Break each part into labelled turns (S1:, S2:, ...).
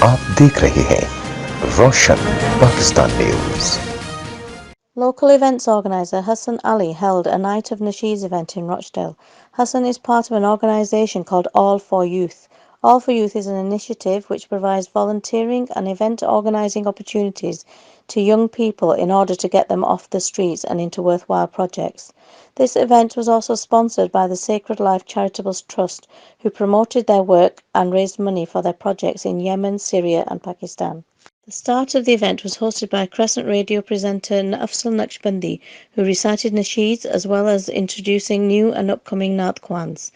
S1: آپ دیکھ رہے ہیں روشن Pakistan news.
S2: Local events organiser Hassan Ali held a night of Nasheeds event in Rochdale. Hassan is part of an organisation called All for Youth. All for Youth is an initiative which provides volunteering and event organising opportunities to young people in order to get them off the streets and into worthwhile projects. This event was also sponsored by the Sacred Life Charitable Trust, who promoted their work and raised money for their projects in Yemen, Syria and Pakistan. The start of the event was hosted by Crescent Radio presenter Afzal Naqshbandi, who recited Nasheeds as well as introducing new and upcoming Naat Khwans.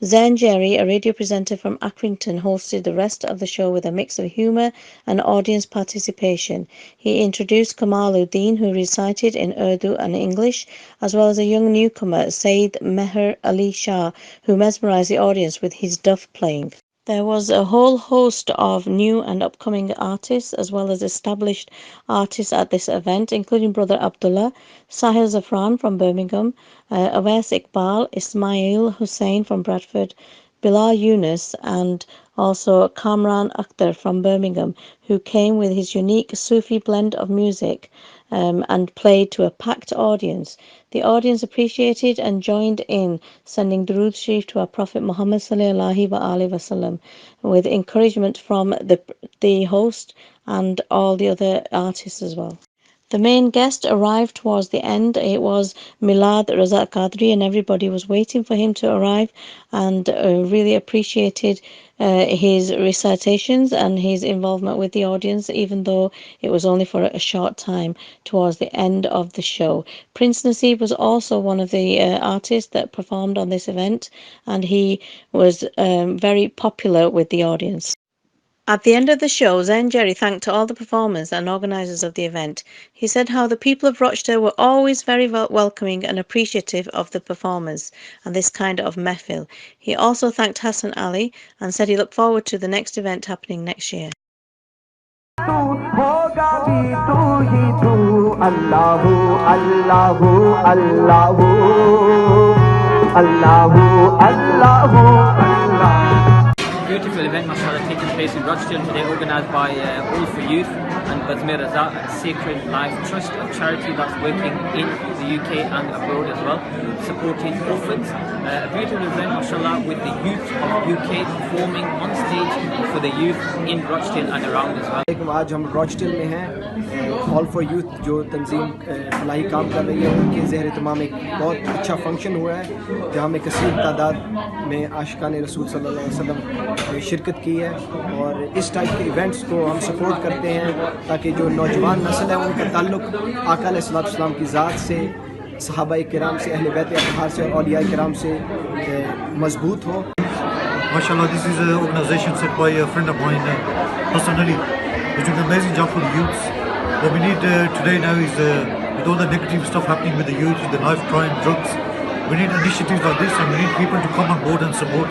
S2: Zain Jerry, a radio presenter from Accrington, hosted the rest of the show with a mix of humour and audience participation. He introduced Kamaluddin, who recited in Urdu and English, as well as a young newcomer, Saeed Meher Ali Shah, who mesmerised the audience with his duff playing. There was a whole host of new and upcoming artists as well as established artists at this event, including Brother Abdullah, Sahil Zafran from Birmingham, Awais Iqbal, Ismail Hussain from Bradford, Bilal Yunus, and also Kamran Akhtar from Birmingham, who came with his unique Sufi blend of music and played to a packed audience. The audience appreciated and joined in sending Durood Sharif to our Prophet Muhammad sallallahu alaihi wasallam with encouragement from the host and all the other artists as well. The main guest arrived towards the end. It was Milad Raza Qadri, and everybody was waiting for him to arrive and really appreciated his recitations and his involvement with the audience, even though it was only for a short time towards the end of the show. Prince Naseeb was also one of the artists that performed on this event, and he was very popular with the audience. At the end of the show, Zain Jerry thanked all the performers and organisers of the event. He said how the people of Rochdale were always very welcoming and appreciative of the performers and this kind of mehfil. He also thanked Hassan Ali and said he looked forward to the next event happening next year.
S3: Beautiful event, mashallah, taking place in Rochdale today, organised by All for Youth and Bazmir Raza and Sacred Life Trust, a charity that's working in the UK and abroad as well, supporting orphans. A beautiful event, mashallah, with the youth of UK performing on stage for the youth in Rochdale and around as well.
S4: आज हम Rochdale में हैं. All for youth जो तंजीम फलाही काम कर रही है, उनके ज़ेर तमाम एक बहुत अच्छा फंक्शन हुआ है जहाँ में कसीर तादाद में आशिकान रसूल सल्लल्लाहु अलैहि वसल्लम ने शिरकत की है. और इस टाइप के इवेंट्स को हम सपोर्ट करते हैं ताकि जो नौजवान नस्ल है उनका ताल्लुक़ आका अलैहिस्सलाम की ज़ात से, सहाबाए किराम से, अहले बैत अतहार से और औलियाए किराम से मजबूत हो.
S5: MashaAllah, this is an organisation set by a friend of mine, Hassan Ali, which is an amazing job for the youths. What we need today now is, with all the negative stuff happening with the youth, with the knife crime, drugs, we need initiatives like this, and we need people to come on board and support.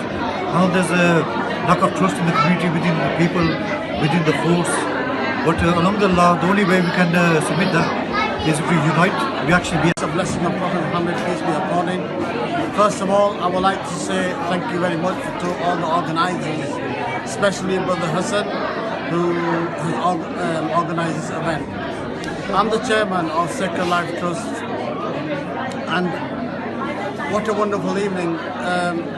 S5: Now there's a lack of trust in the community, within the people, within the force. But alhamdulillah, the only way we can submit that is if we unite, we actually be.
S6: It's a blessing of Prophet Muhammad, peace be upon him. First of all, I would like to say thank you very much to all the organisers, especially Brother Hassan, who has organised this event. I'm the chairman of Sacred Life Trust, and what a wonderful evening.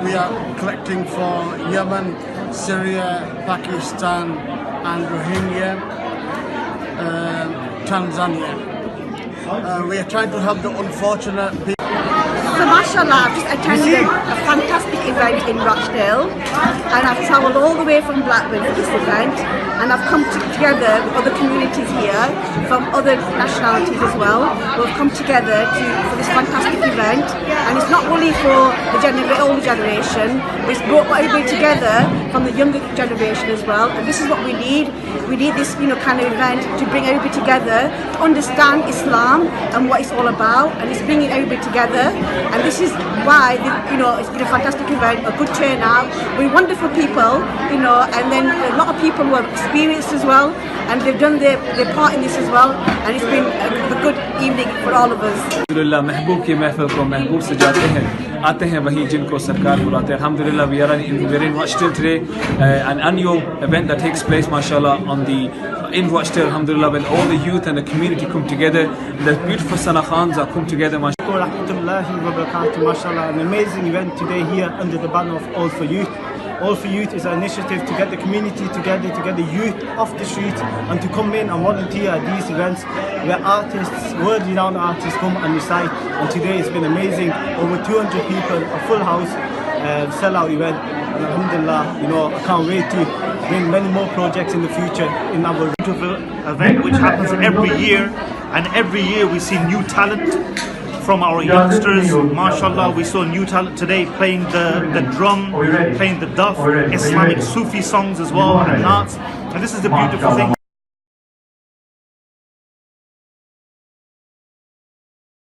S6: We are collecting for Yemen, Syria, Pakistan and Rohingya, Tanzania. We are trying to help the unfortunate people.
S7: So mashallah, I've just attended a fantastic event in Rochdale, and I've travelled all the way from Blackburn for this event, and I've come together with other communities here from other nationalities as well. We've come together for this fantastic event, and it's not only for the older generation, but it's brought everybody together from the younger generation as well. And this is what we need. We need this, kind of event to bring everybody together to understand Islam and what it's all about, and it's bringing everybody together. And this is why, it's been a fantastic event, a good turnout, with wonderful people, and then a lot of people who are experienced as well, and they've done their part in this as well, and it's been a good evening for all of us.
S8: अल्हम्दुलिल्लाह महबूब की महफिल को महबूब से जाते हैं, आते हैं वहीं जिनको सरकार बुलाते हैं. Alhamdulillah, we are in Rochdale today, an annual event that takes place, mashallah, in Rochdale, alhamdulillah, when all the youth and the community come together, the beautiful Sana Khans are come together,
S9: Mashkور, rahmatullahi wa barakatuh, mashallah, an amazing event today here under the banner of All for Youth. All for Youth is an initiative to get the community together, to get the youth off the streets and to come in and volunteer at these events where artists, world-renowned artists come and recite. And today it's been amazing, over 200 people, a full house, sell-out event. And alhamdulillah, I can't wait to bring many more projects in the future in our
S10: beautiful event which happens every year, and every year we see new talent from our youngsters. Mashallah, we saw new talent today playing the drum, playing the duff, Islamic Sufi songs as well, and arts. And this is the beautiful thing.